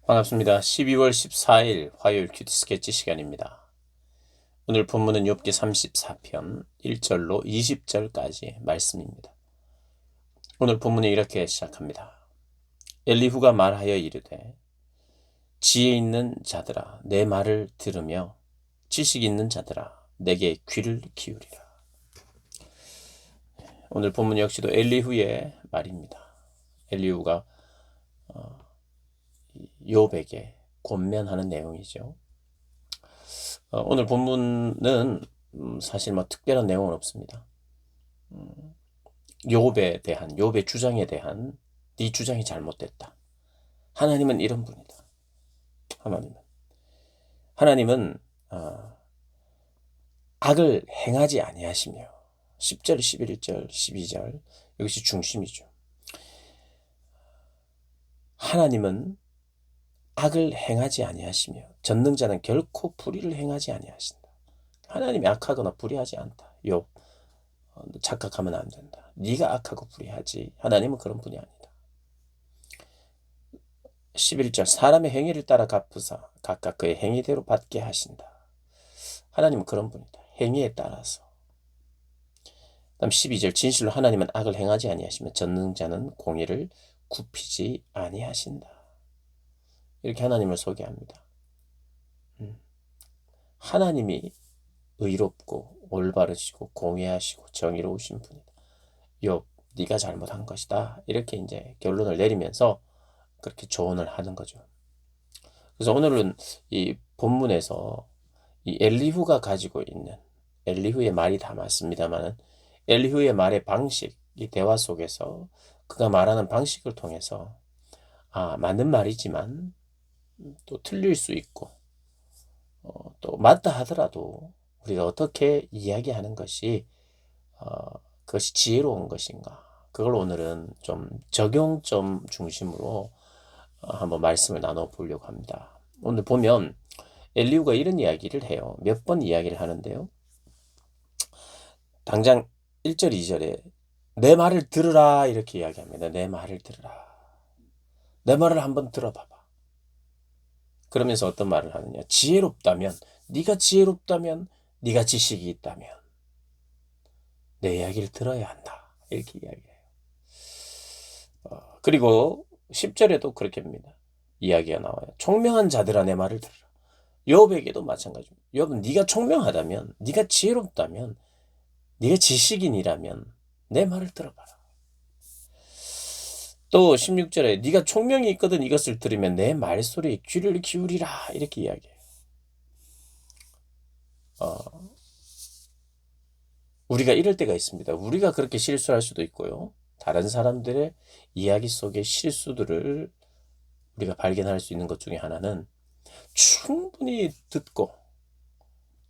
반갑습니다. 12월 14일 화요일 큐티 스케치 시간입니다. 오늘 본문은 욥기 34편 1절로 20절까지 말씀입니다. 오늘 본문이 이렇게 시작합니다. 엘리후가 말하여 이르되 지혜 있는 자들아 내 말을 들으며 지식 있는 자들아 내게 귀를 기울이라. 오늘 본문 역시도 엘리후의 말입니다. 엘리후가 욥에게 권면하는 내용이죠. 오늘 본문은 사실 특별한 내용은 없습니다. 욥의 주장에 대한 네 주장이 잘못됐다. 하나님은 이런 분이다. 하나님은 악을 행하지 아니하시며 10절, 11절, 12절 이것이 중심이죠. 하나님은 악을 행하지 아니하시며 전능자는 결코 불의를 행하지 아니하신다. 하나님이 악하거나 불의하지 않다. 욥, 착각하면 안 된다. 네가 악하고 불의하지. 하나님은 그런 분이 아니다. 11절 사람의 행위를 따라 갚으사 각각 그의 행위대로 받게 하신다. 하나님은 그런 분이다. 행위에 따라서. 다음 12절 진실로 하나님은 악을 행하지 아니하시며 전능자는 공의를 굽히지 아니하신다. 이렇게 하나님을 소개합니다. 하나님이 의롭고 올바르시고 공의하시고 정의로우신 분이다. 욥, 네가 잘못한 것이다. 이렇게 이제 결론을 내리면서 그렇게 조언을 하는 거죠. 그래서 오늘은 이 본문에서 이 엘리후가 가지고 있는 엘리후의 말이 다 맞습니다만은 엘리후의 말의 방식, 이 대화 속에서 그가 말하는 방식을 통해서 맞는 말이지만 또 틀릴 수 있고 또 맞다 하더라도 우리가 어떻게 이야기하는 것이 그것이 지혜로운 것인가, 그걸 오늘은 좀 적용점 중심으로 한번 말씀을 나눠 보려고 합니다. 오늘 보면 엘리후가 이런 이야기를 해요. 몇 번 이야기를 하는데요. 당장 1절, 2절에 내 말을 들으라 이렇게 이야기합니다. 내 말을 들으라. 내 말을 한번 들어봐봐. 그러면서 어떤 말을 하느냐. 지혜롭다면, 네가 지혜롭다면, 네가 지식이 있다면 내 이야기를 들어야 한다. 이렇게 이야기해요. 그리고 10절에도 그렇게 합니다. 이야기가 나와요. 총명한 자들아 내 말을 들으라. 욥에게도 마찬가지입니다. 욥은 네가 총명하다면, 네가 지혜롭다면, 네가 지식인이라면 내 말을 들어봐라. 또 16절에 네가 총명이 있거든 이것을 들으면 내 말소리에 귀를 기울이라 이렇게 이야기해요. 우리가 이럴 때가 있습니다. 우리가 그렇게 실수할 수도 있고요. 다른 사람들의 이야기 속의 실수들을 우리가 발견할 수 있는 것 중에 하나는 충분히 듣고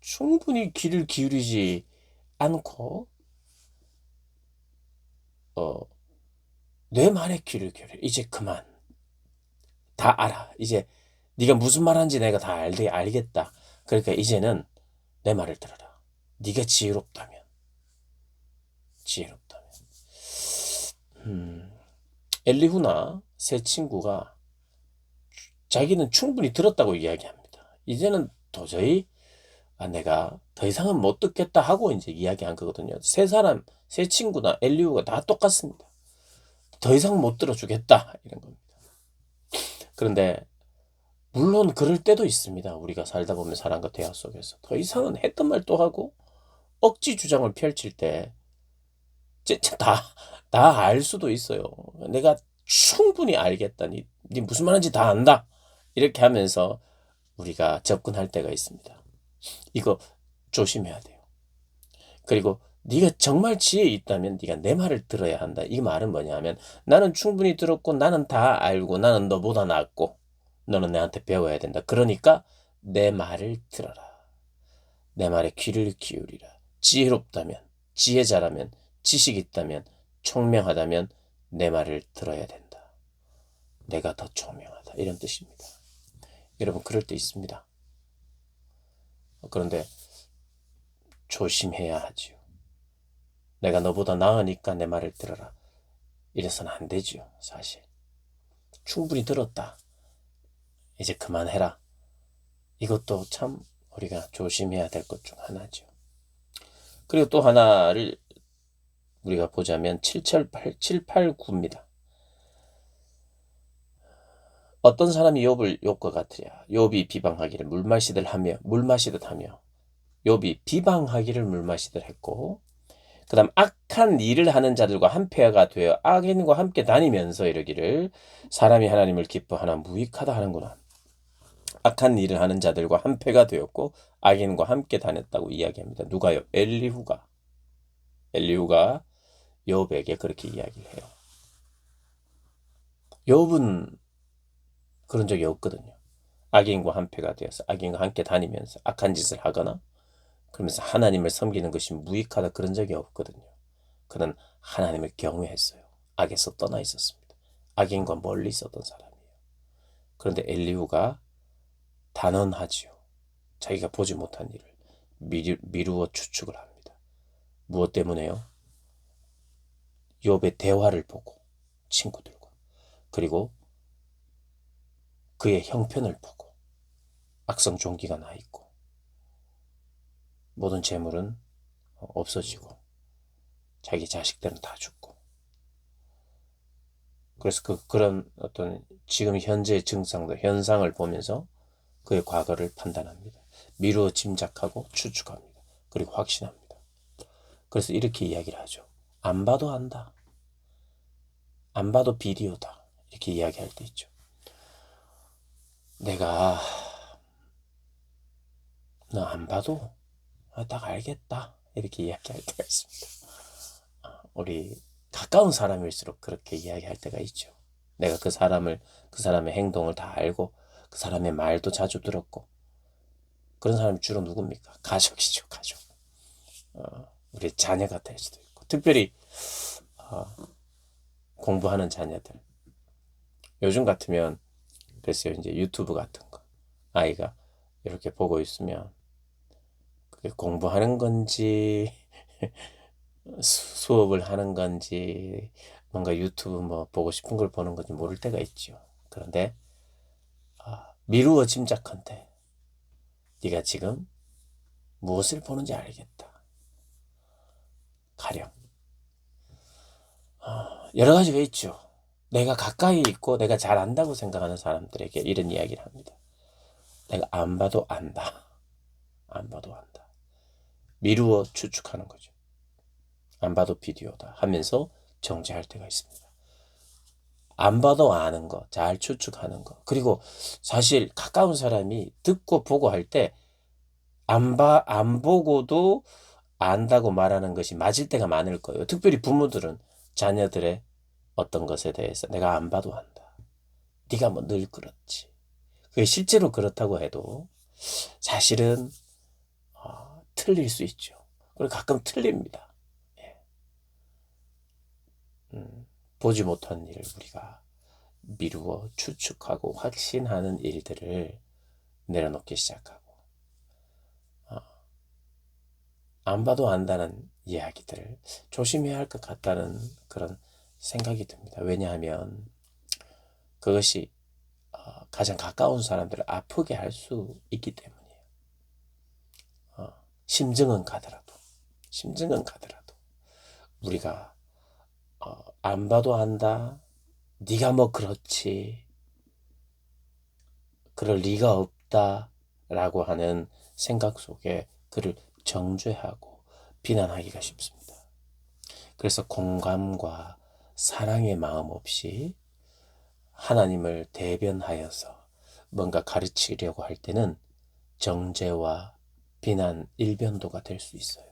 충분히 귀를 기울이지 않고 내 말에 귀를 기울여. 이제 그만. 다 알아. 이제 네가 무슨 말하는지 내가 다 알겠다. 그러니까 이제는 내 말을 들어라. 네가 지혜롭다면. 엘리후나 세 친구가 자기는 충분히 들었다고 이야기합니다. 이제는 도저히 내가 더 이상은 못 듣겠다 하고 이제 이야기한 거거든요. 세 친구나 엘리후가 다 똑같습니다. 더 이상 못 들어주겠다 이런 겁니다. 그런데 물론 그럴 때도 있습니다. 우리가 살다 보면 사람과 대화 속에서 더 이상은 했던 말 또 하고 억지 주장을 펼칠 때 진짜 다 알 수도 있어요. 내가 충분히 알겠다. 네 무슨 말인지 다 안다. 이렇게 하면서 우리가 접근할 때가 있습니다. 이거 조심해야 돼요. 그리고 네가 정말 지혜 있다면 네가 내 말을 들어야 한다. 이 말은 뭐냐면 나는 충분히 들었고 나는 다 알고 나는 너보다 낫고 너는 나한테 배워야 된다. 그러니까 내 말을 들어라. 내 말에 귀를 기울이라. 지혜롭다면, 지혜자라면, 지식 있다면, 총명하다면 내 말을 들어야 된다. 내가 더 총명하다. 이런 뜻입니다. 여러분 그럴 때 있습니다. 그런데 조심해야 하지요. 내가 너보다 나으니까 내 말을 들어라. 이래서는 안 되지요. 사실. 충분히 들었다. 이제 그만해라. 이것도 참 우리가 조심해야 될 것 중 하나죠. 그리고 또 하나를 우리가 보자면 7, 8, 9입니다. 어떤 사람이 욥과 같으랴. 욥이 비방하기를 물마시듯 하며 욥이 비방하기를 물마시듯 했고, 그 다음 악한 일을 하는 자들과 한패가 되어 악인과 함께 다니면서 이르기를 사람이 하나님을 기뻐하나 무익하다 하는구나. 악한 일을 하는 자들과 한패가 되었고 악인과 함께 다녔다고 이야기합니다. 누가요? 엘리후가 욥에게 그렇게 이야기를 해요. 욥은 그런 적이 없거든요. 악인과 한패가 되어서 악인과 함께 다니면서 악한 짓을 하거나 그러면서 하나님을 섬기는 것이 무익하다 그런 적이 없거든요. 그는 하나님을 경외했어요. 악에서 떠나 있었습니다. 악인과 멀리 있었던 사람이에요. 그런데 엘리후가 단언하지요. 자기가 보지 못한 일을 미루어 추측을 합니다. 무엇 때문에요? 욥의 대화를 보고 친구들과 그리고 그의 형편을 보고 악성 종기가 나 있고 모든 재물은 없어지고 자기 자식들은 다 죽고 그래서 그런 어떤 지금 현재의 증상들 현상을 보면서 그의 과거를 판단합니다. 미루어 짐작하고 추측합니다. 그리고 확신합니다. 그래서 이렇게 이야기를 하죠. 안 봐도 안다. 안 봐도 비디오다. 이렇게 이야기할 때 있죠. 내가 너 안 봐도 딱 알겠다. 이렇게 이야기할 때가 있습니다. 우리 가까운 사람일수록 그렇게 이야기할 때가 있죠. 내가 그 사람의 행동을 다 알고 그 사람의 말도 자주 들었고 그런 사람이 주로 누굽니까? 가족이죠, 가족. 우리 자녀가 될 수도 있고 특별히 공부하는 자녀들. 요즘 같으면 글쎄요, 이제 유튜브 같은 거 아이가 이렇게 보고 있으면 그게 공부하는 건지 수업을 하는 건지 뭔가 유튜브 뭐 보고 싶은 걸 보는 건지 모를 때가 있죠. 그런데 미루어 짐작한데 네가 지금 무엇을 보는지 알겠다. 가령 여러 가지가 있죠. 내가 가까이 있고 내가 잘 안다고 생각하는 사람들에게 이런 이야기를 합니다. 내가 안 봐도 안다. 안 봐도 안다. 미루어 추측하는 거죠. 안 봐도 비디오다 하면서 정죄할 때가 있습니다. 안 봐도 아는 거, 잘 추측하는 거. 그리고 사실 가까운 사람이 듣고 보고 할 때 안 보고도 안다고 말하는 것이 맞을 때가 많을 거예요. 특별히 부모들은 자녀들의 어떤 것에 대해서 내가 안 봐도 안다. 네가 뭐 늘 그렇지. 그게 실제로 그렇다고 해도 사실은 틀릴 수 있죠. 그리고 가끔 틀립니다. 예. 보지 못한 일을 우리가 미루어 추측하고 확신하는 일들을 내려놓기 시작하고 안 봐도 안다는 이야기들 조심해야 할 것 같다는 그런 생각이 듭니다. 왜냐하면 그것이 가장 가까운 사람들을 아프게 할 수 있기 때문이에요. 심증은 가더라도 우리가 안 봐도 안다. 네가 뭐 그렇지. 그럴 리가 없다. 라고 하는 생각 속에 그를 정죄하고 비난하기가 쉽습니다. 그래서 공감과 사랑의 마음 없이 하나님을 대변하여서 뭔가 가르치려고 할 때는 정죄와 비난 일변도가 될 수 있어요.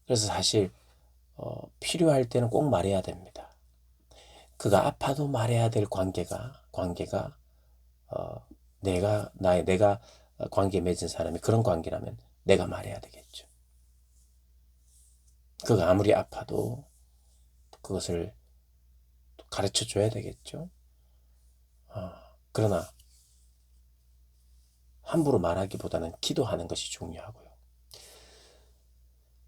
그래서 사실 필요할 때는 꼭 말해야 됩니다. 그가 아파도 말해야 될 관계가 내가 관계 맺은 사람이 그런 관계라면 내가 말해야 되겠죠. 그가 아무리 아파도 그것을 가르쳐 줘야 되겠죠. 그러나 함부로 말하기보다는 기도하는 것이 중요하고요.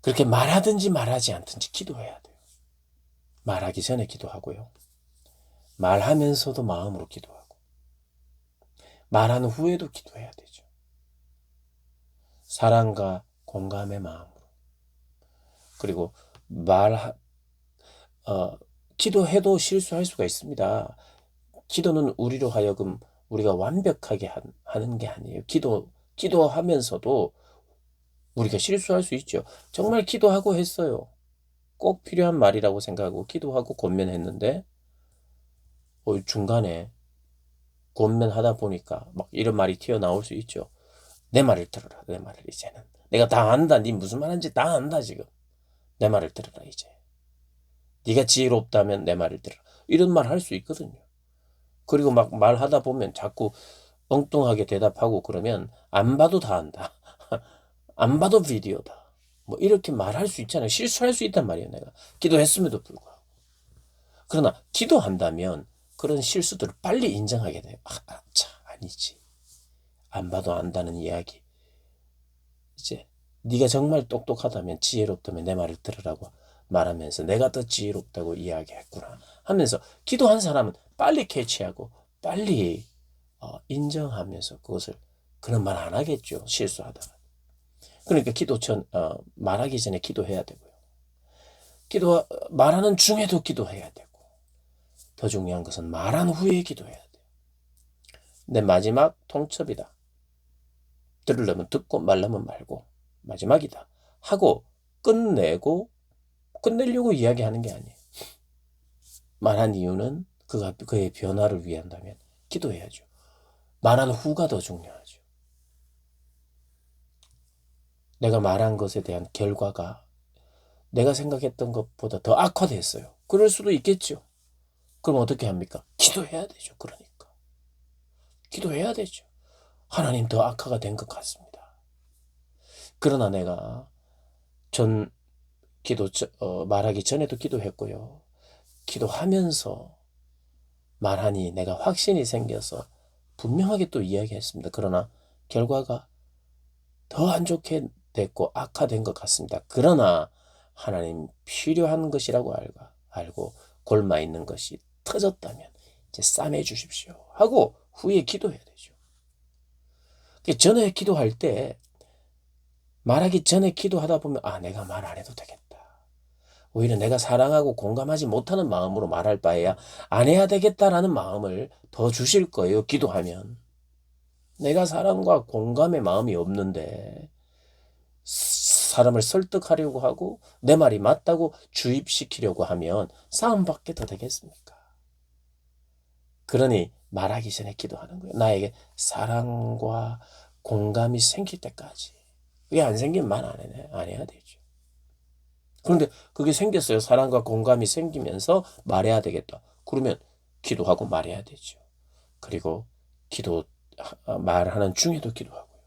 그렇게 말하든지 말하지 않든지 기도해야 돼요. 말하기 전에 기도하고요. 말하면서도 마음으로 기도하고 말한 후에도 기도해야 되죠. 사랑과 공감의 마음으로. 그리고 기도해도 실수할 수가 있습니다. 기도는 우리로 하여금 우리가 완벽하게 하는 게 아니에요. 기도하면서도 우리가 실수할 수 있죠. 정말 기도하고 했어요. 꼭 필요한 말이라고 생각하고 기도하고 권면했는데 중간에 권면하다 보니까 막 이런 말이 튀어나올 수 있죠. 내 말을 들어라. 내 말을 이제는. 내가 다 안다. 네 무슨 말인지 다 안다 지금. 내 말을 들어라 이제. 네가 지혜롭다면 내 말을 들어라. 이런 말 할 수 있거든요. 그리고 막 말하다 보면 자꾸 엉뚱하게 대답하고 그러면 안 봐도 다 안다. 안 봐도 비디오다. 뭐 이렇게 말할 수 있잖아요. 실수할 수 있단 말이에요. 내가 기도했음에도 불구하고. 그러나 기도한다면 그런 실수들을 빨리 인정하게 돼요. 아니지. 안 봐도 안다는 이야기. 이제 네가 정말 똑똑하다면 지혜롭다면 내 말을 들으라고 말하면서 내가 더 지혜롭다고 이야기했구나 하면서 기도한 사람은 빨리 캐치하고 빨리 인정하면서 그것을 그런 말 안 하겠죠. 실수하다가. 그러니까 말하기 전에 기도해야 되고요. 말하는 중에도 기도해야 되고 더 중요한 것은 말한 후에 기도해야 돼요. 내 마지막 통첩이다. 들으려면 듣고 말려면 말고 마지막이다 하고 끝내려고 이야기하는 게 아니에요. 말한 이유는 그의 변화를 위한다면 기도해야죠. 말한 후가 더 중요하죠. 내가 말한 것에 대한 결과가 내가 생각했던 것보다 더 악화됐어요. 그럴 수도 있겠죠. 그럼 어떻게 합니까? 기도해야 되죠. 그러니까. 기도해야 되죠. 하나님 더 악화가 된 것 같습니다. 그러나 내가 말하기 전에도 기도했고요. 기도하면서 말하니 내가 확신이 생겨서 분명하게 또 이야기했습니다. 그러나 결과가 더 안 좋게 됐고 악화된 것 같습니다. 그러나 하나님 필요한 것이라고 알고 골마 있는 것이 터졌다면 이제 싸매 주십시오 하고 후에 기도해야 되죠. 전에 기도할 때 말하기 전에 기도하다 보면 내가 말 안 해도 되겠다. 오히려 내가 사랑하고 공감하지 못하는 마음으로 말할 바에야 안 해야 되겠다라는 마음을 더 주실 거예요. 기도하면. 내가 사랑과 공감의 마음이 없는데 사람을 설득하려고 하고 내 말이 맞다고 주입시키려고 하면 싸움밖에 더 되겠습니까? 그러니 말하기 전에 기도하는 거예요. 나에게 사랑과 공감이 생길 때까지. 그게 안 생기면 말 안 해야 되죠. 그런데 그게 생겼어요. 사랑과 공감이 생기면서 말해야 되겠다. 그러면 기도하고 말해야 되죠. 그리고 말하는 중에도 기도하고요.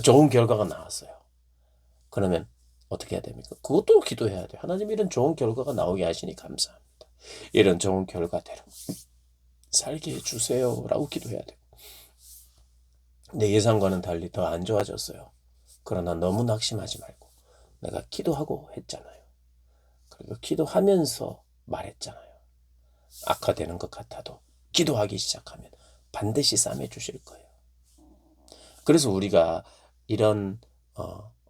좋은 결과가 나왔어요. 그러면 어떻게 해야 됩니까? 그것도 기도해야 돼요. 하나님 이런 좋은 결과가 나오게 하시니 감사합니다. 이런 좋은 결과대로 살게 해주세요. 라고 기도해야 돼요. 내 예상과는 달리 더 안 좋아졌어요. 그러나 너무 낙심하지 말고 내가 기도하고 했잖아요. 그리고 기도하면서 말했잖아요. 악화되는 것 같아도 기도하기 시작하면 반드시 싸매 주실 거예요. 그래서 우리가 이런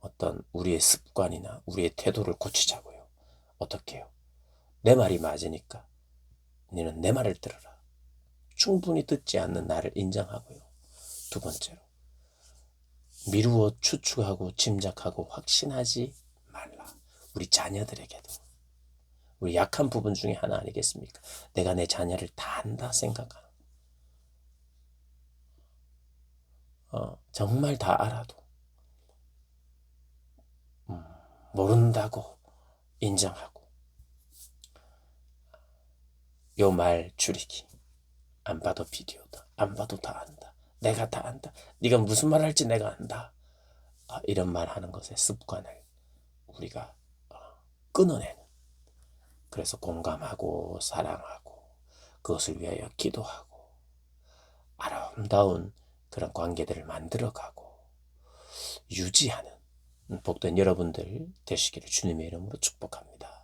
어떤 우리의 습관이나 우리의 태도를 고치자고요. 어떻게 해요? 내 말이 맞으니까 너는 내 말을 들어라. 충분히 듣지 않는 나를 인정하고요. 두 번째로 미루어 추측하고 짐작하고 확신하지 말라. 우리 자녀들에게도. 우리 약한 부분 중에 하나 아니겠습니까? 내가 내 자녀를 다 안다 생각하는. 정말 다 알아도 모른다고 인정하고 요 말 줄이기. 안 봐도 비디오다. 안 봐도 다 안다. 내가 다 안다. 네가 무슨 말 할지 내가 안다. 이런 말 하는 것의 습관을 우리가 끊어내는. 그래서 공감하고 사랑하고 그것을 위하여 기도하고 아름다운 그런 관계들을 만들어가고 유지하는 복된 여러분들 되시기를 주님의 이름으로 축복합니다.